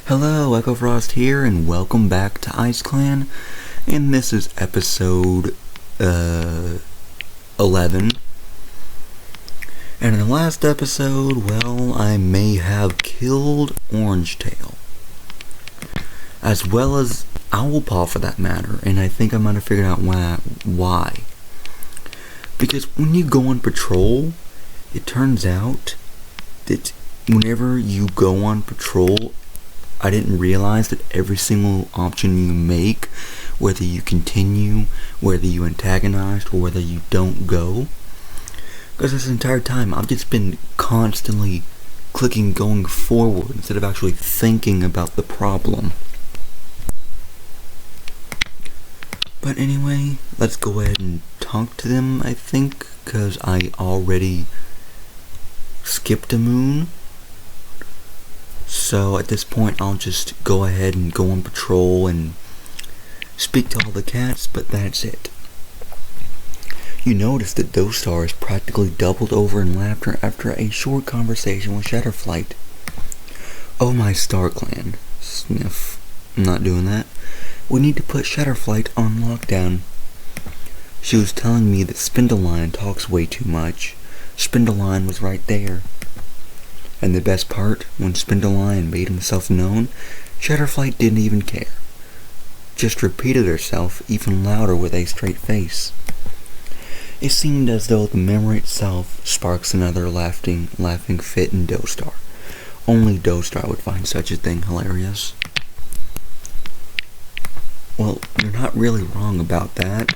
Hello, Echo Frost here, and welcome back to Ice Clan. And this is episode 11. And in the last episode, well, I may have killed Orangetail, as well as Owlpaw for that matter. And I think I might have figured out why. Because when you go on patrol, it turns out that whenever you go on patrol, I didn't realize that every single option you make, whether you continue, whether you antagonize, or whether you don't go, because this entire time I've just been constantly clicking going forward instead of actually thinking about the problem. But anyway, let's go ahead and talk to them, I think, because I already skipped a moon. So at this point, I'll just go ahead and go on patrol and speak to all the cats, but that's it. You notice that Dostar is practically doubled over in laughter after a short conversation with Shadowflight. Oh my Star Clan. Sniff. I'm not doing that. We need to put Shadowflight on lockdown. She was telling me that Spindleline talks way too much. Spindleline was right there. And the best part, when Spindleline made himself known, Shadowflight didn't even care. Just repeated herself even louder with a straight face. It seemed as though the memory itself sparks another laughing fit in Dostar. Only Dostar would find such a thing hilarious. Well, you're not really wrong about that.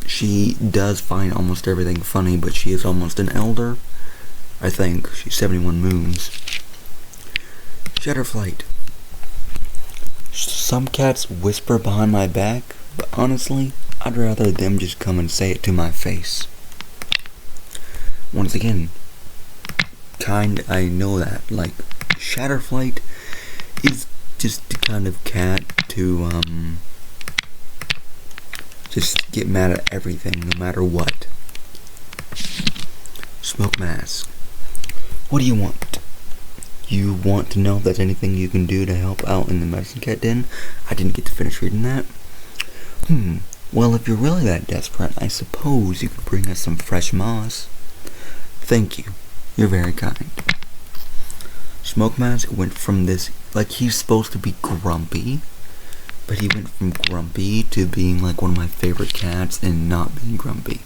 She does find almost everything funny, but she is almost an elder. I think. She's 71 moons. Shadowflight. Some cats whisper behind my back, but honestly, I'd rather them just come and say it to my face. Once again, I know that. Like, Shadowflight is just the kind of cat to, just get mad at everything, no matter what. Smoke Mask. What do you want? You want to know if there's anything you can do to help out in the medicine cat den? I didn't get to finish reading that. Well, if you're really that desperate, I suppose you could bring us some fresh moss. Thank you. You're very kind. Smoke Mask went from this, like he's supposed to be grumpy, but he went from grumpy to being like one of my favorite cats and not being grumpy.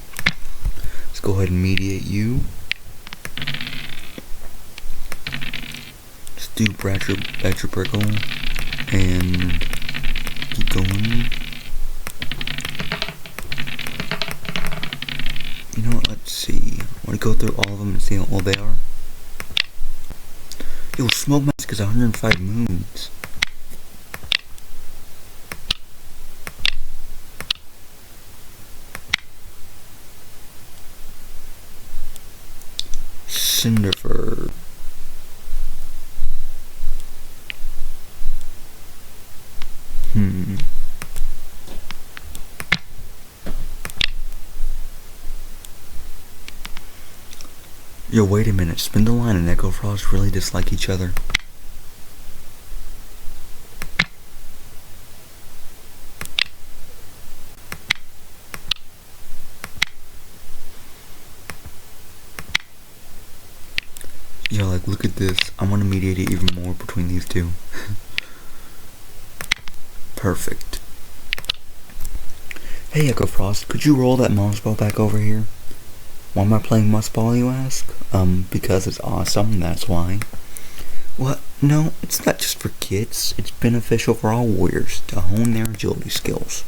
Let's go ahead and mediate you. Do Badger Prickle and keep going. You know what, let's see. I want to go through all of them and see how old they are. Yo, Smoke Mask is 105 moons. Cinderfur. Yo, wait a minute. Spindleline and Echo Frost really dislike each other. Yo, like, look at this. I want to mediate it even more between these two. Perfect. Hey, Echo Frost, could you roll that moss ball back over here? Why am I playing moss ball, you ask? Because it's awesome, that's why. What? No, it's not just for kids. It's beneficial for all warriors to hone their agility skills.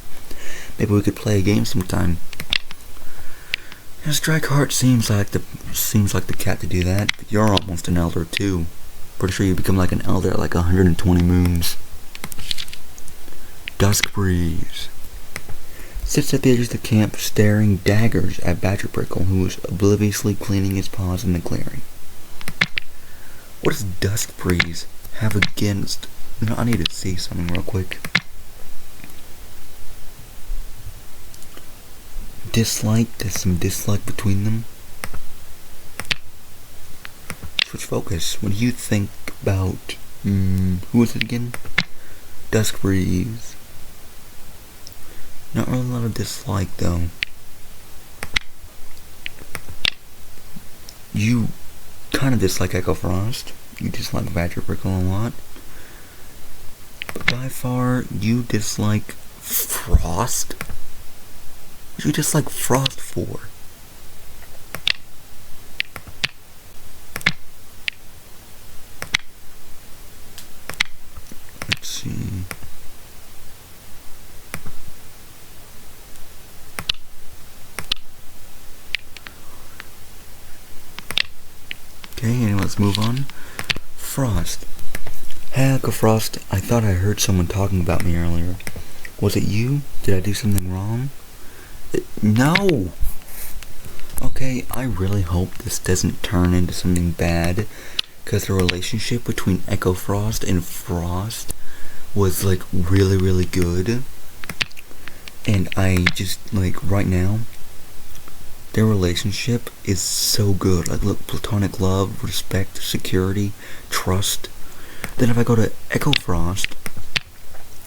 Maybe we could play a game sometime. Yeah, Strikeheart seems like the cat to do that, but you're almost an elder too. Pretty sure you become like an elder at like 120 moons. Dusk Breeze sits at the edge of the camp staring daggers at Badger Prickle, who is obliviously cleaning his paws in the clearing. What does Dusk Breeze have against... You know, I need to see something real quick. Dislike, there's some dislike between them. Switch focus. What do you think about Who was it again? Dusk Breeze. Not really a lot of dislike though. You kind of dislike Echo Frost. You dislike Badger Prickle a lot. But by far, you dislike Frost? What do you dislike Frost for? Let's see. Okay, and let's move on. Frost. Hey, Echo Frost, I thought I heard someone talking about me earlier. Was it you? Did I do something wrong? No! Okay, I really hope this doesn't turn into something bad, because the relationship between Echo Frost and Frost was, like, really, really good. And I just, like, right now, their relationship is so good. Like, look, platonic love, respect, security, trust. Then if I go to Echo Frost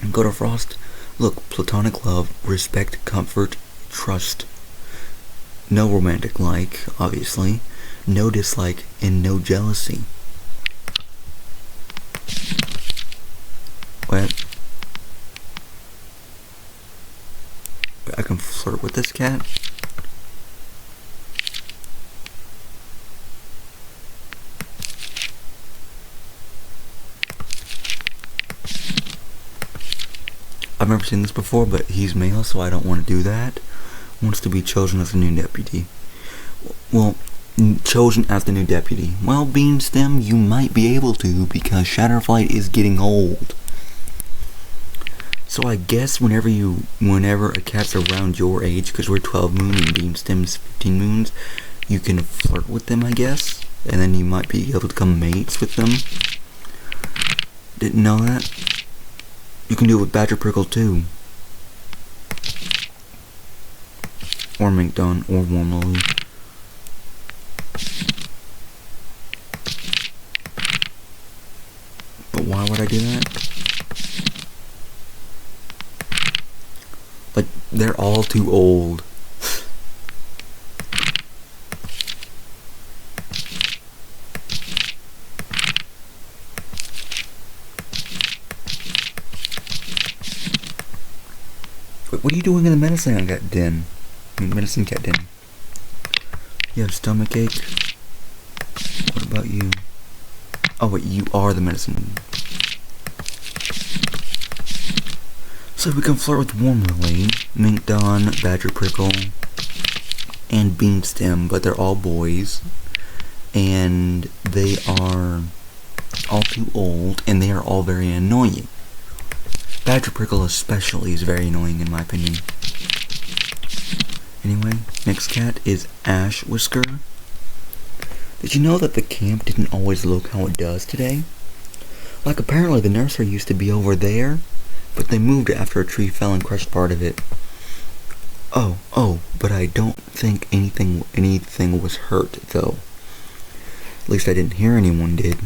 and go to Frost, look, platonic love, respect, comfort, trust. No romantic like, obviously. No dislike, and no jealousy. What? I can flirt with this cat? I've never seen this before, but he's male, so I don't want to do that. Wants to be chosen as the new deputy. Well, chosen as the new deputy. Well, Beanstem, you might be able to, because Shatterflight is getting old. So I guess whenever a cat's around your age, because we're 12 moon and Beanstem's 15 moons, you can flirt with them, I guess. And then you might be able to become mates with them. Didn't know that? You can do it with Badger Prickle too. Or Minkdon, or Wormlily. But why would I do that? Like, they're all too old. What are you doing in the medicine cat den? Medicine cat den. You have stomach ache? What about you? Oh wait, you are the medicine. So we can flirt with Wormlily, Minkdon, Badger Prickle, and Beanstem, but they're all boys. And they are all too old, and they are all very annoying. Badger Prickle especially is very annoying in my opinion. Anyway, next cat is Ash Whisker. Did you know that the camp didn't always look how it does today? Like, apparently the nursery used to be over there, but they moved it after a tree fell and crushed part of it. Oh, but I don't think anything was hurt, though. At least I didn't hear anyone did.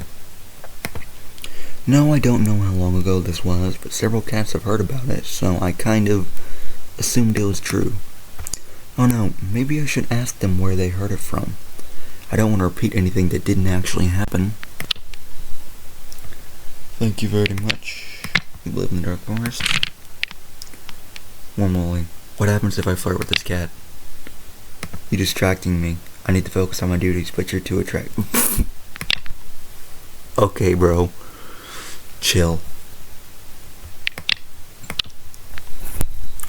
No, I don't know how long ago this was, but several cats have heard about it, so I kind of assumed it was true. Oh no, maybe I should ask them where they heard it from. I don't want to repeat anything that didn't actually happen. Thank you very much. You live in the dark forest. Wormlily, what happens if I flirt with this cat? You're distracting me. I need to focus on my duties, but you're too attractive. Okay, bro. Chill.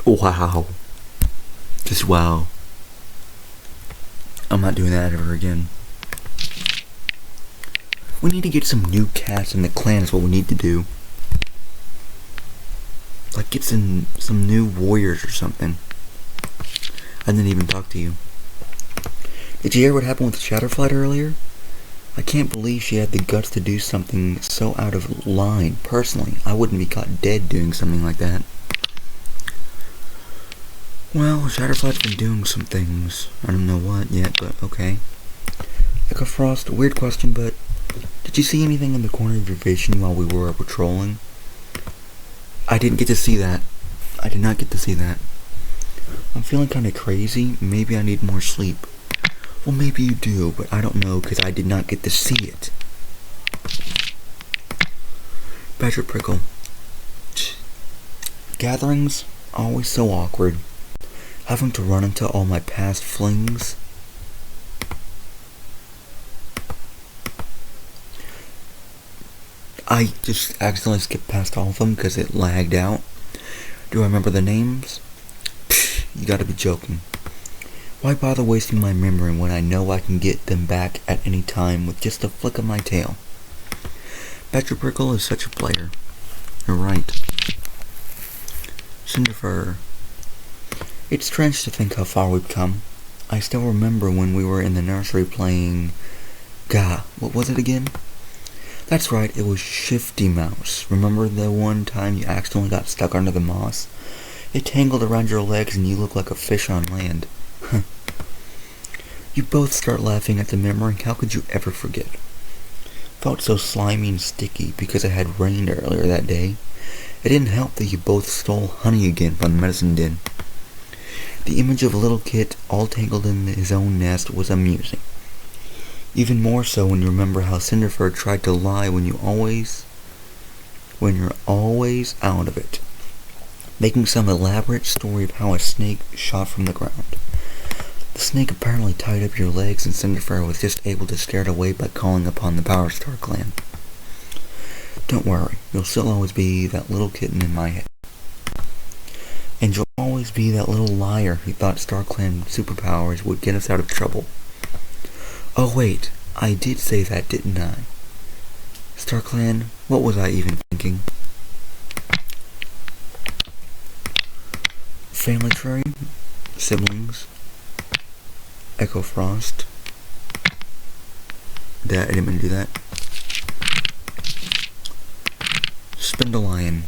Wow. Just wow. I'm not doing that ever again. We need to get some new cats in the clan is what we need to do. Like get some new warriors or something. I didn't even talk to you. Did you hear what happened with Shatterflight earlier? I can't believe she had the guts to do something so out of line. Personally, I wouldn't be caught dead doing something like that. Well, Shatterflight's been doing some things. I don't know what yet, but okay. Echo Frost, weird question, but Did you see anything in the corner of your vision while we were patrolling? I didn't get to see that. I did not get to see that. I'm feeling kinda crazy. Maybe I need more sleep. Well, maybe you do, but I don't know because I did not get to see it. Badger Prickle. Gatherings, always so awkward. Having to run into all my past flings. I just accidentally skipped past all of them because it lagged out. Do I remember the names? Psh, you gotta be joking. Why bother wasting my memory when I know I can get them back at any time with just a flick of my tail? Badger Prickle is such a player. You're right. Cinderfur. It's strange to think how far we've come. I still remember when we were in the nursery playing... Gah, what was it again? That's right, it was Shifty Mouse. Remember the one time you accidentally got stuck under the moss? It tangled around your legs and you looked like a fish on land. You both start laughing at the memory. How could you ever forget? Felt so slimy and sticky because it had rained earlier that day. It didn't help that you both stole honey again from the medicine den. The image of a little kid all tangled in his own nest was amusing. Even more so when you remember how Cinderfur tried to lie when you're always out of it, making some elaborate story of how a snake shot from the ground. The snake apparently tied up your legs and Cinderfur was just able to scare it away by calling upon the Power Star Clan. Don't worry, you'll still always be that little kitten in my head. And you'll always be that little liar who thought Star Clan superpowers would get us out of trouble. Oh wait, I did say that, didn't I? Star Clan, what was I even thinking? Family tree, siblings, Echo Frost. I didn't mean to do that. Spindalion.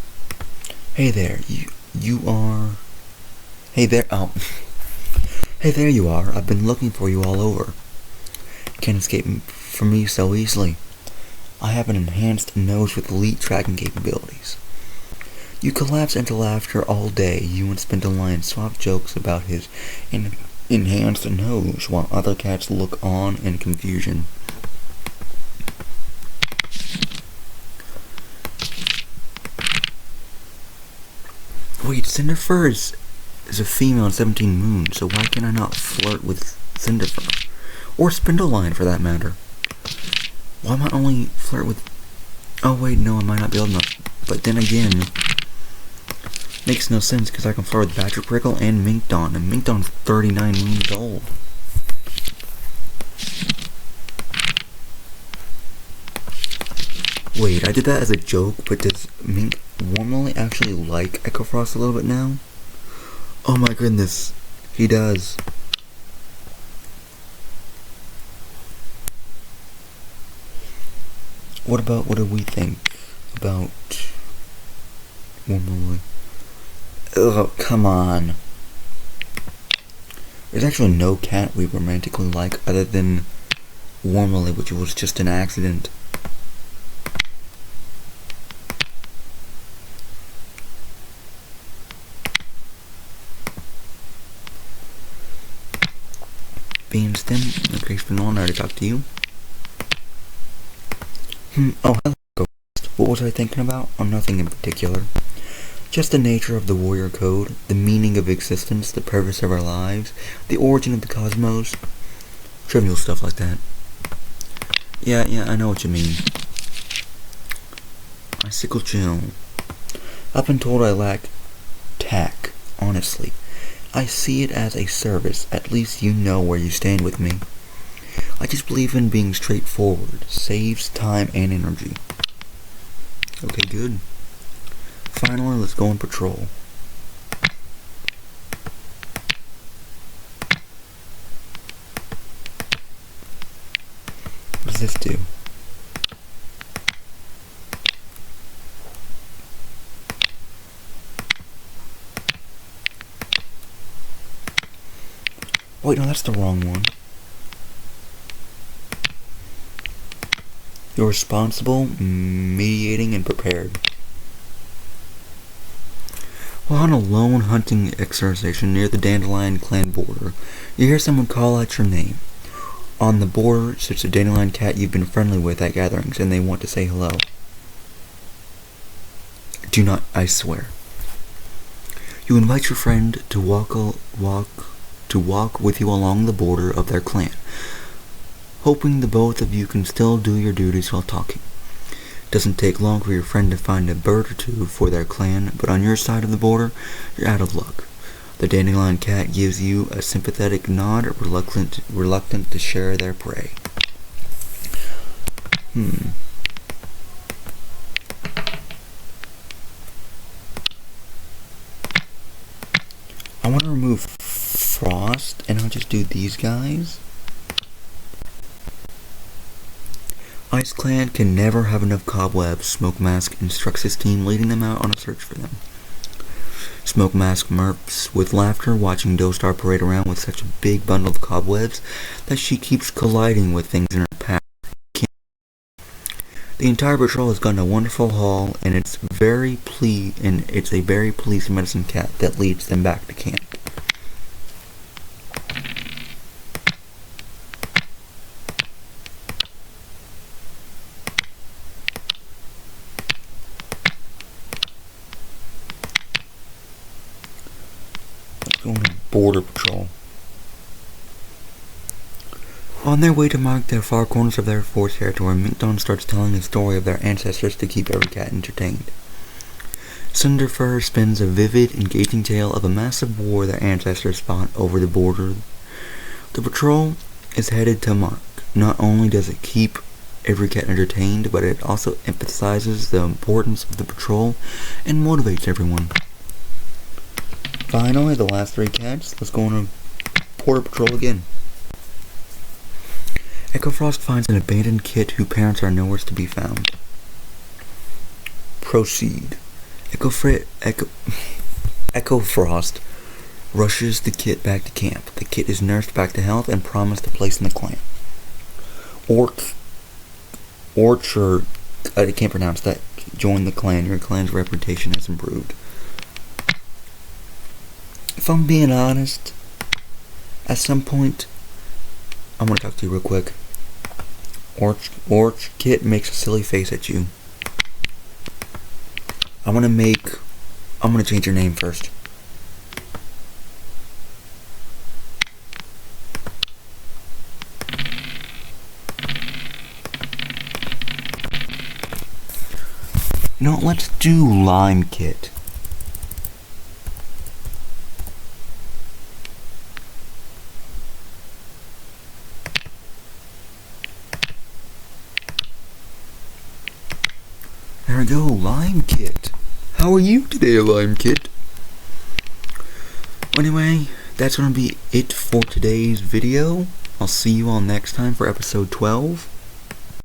Hey there, you are... Hey there, oh. Hey there you are, I've been looking for you all over. Can't escape from me so easily. I have an enhanced nose with elite tracking capabilities. You collapse into laughter all day. You and Spindalion swap jokes about his enhanced nose while other cats look on in confusion. Wait, Cinderfur is a female in 17 Moons, so why can I not flirt with Cinderfur? Or Spindalion, for that matter. Why might I only flirt with... Oh wait, no, I might not be old enough. But then again, makes no sense because I can flirt with Badger Prickle and Minkdon, and Minkdon's 39 moons old. Wait, I did that as a joke, but does Mink warmly actually like Echo Frost a little bit now? Oh my goodness, he does. What do we think about warmly? Ugh, come on. There's actually no cat we romantically like other than Warmly, which was just an accident. Beanston, okay, Spinal, I already talked to you. Oh, hello, Ghost. What was I thinking about? Oh, nothing in particular. Just the nature of the warrior code, the meaning of existence, the purpose of our lives, the origin of the cosmos. Trivial stuff like that. Yeah, I know what you mean. Icicle Chill. I've been told I lack tact, honestly. I see it as a service. At least you know where you stand with me. I just believe in being straightforward. Saves time and energy. Okay, good. Finally, let's go on patrol. What does this do? Wait, no, that's the wrong one. You're responsible, mediating, and prepared. While on a lone hunting exercise near the Dandelion clan border, you hear someone call out your name. On the border sits a Dandelion cat you've been friendly with at gatherings, and they want to say hello. Do not, I swear. You invite your friend to walk with you along the border of their clan, hoping the both of you can still do your duties while talking. Doesn't take long for your friend to find a bird or two for their clan, but on your side of the border, you're out of luck. The Dandelion cat gives you a sympathetic nod, reluctant to share their prey. I want to remove Frost, and I'll just do these guys. Ice Clan can never have enough cobwebs. Smoke Mask instructs his team, leading them out on a search for them. Smoke Mask murps with laughter, watching Dostar parade around with such a big bundle of cobwebs that she keeps colliding with things in her path. The entire patrol has gotten a wonderful haul, and it's a very pleased medicine cat that leads them back to camp. Going on border patrol. On their way to mark the far corners of their forest territory, Minkdon starts telling the story of their ancestors to keep every cat entertained. Cinderfur spins a vivid, engaging tale of a massive war their ancestors fought over the border. The patrol is headed to mark. Not only does it keep every cat entertained, but it also emphasizes the importance of the patrol and motivates everyone. Finally, the last 3 cats. Let's go on a border patrol again. Echo Frost finds an abandoned kit whose parents are nowhere to be found. Proceed. Echo Frost rushes the kit back to camp. The kit is nursed back to health and promised a place in the clan. Orchard, I can't pronounce that. Join the clan. Your clan's reputation has improved. If I'm being honest, at some point, I want to talk to you real quick. Kit makes a silly face at you. I'm gonna change your name first. No, let's do Lime Kit. There we go, Lime Kit. How are you today, Lime Kit? Anyway, that's gonna be it for today's video. I'll see you all next time for episode 12.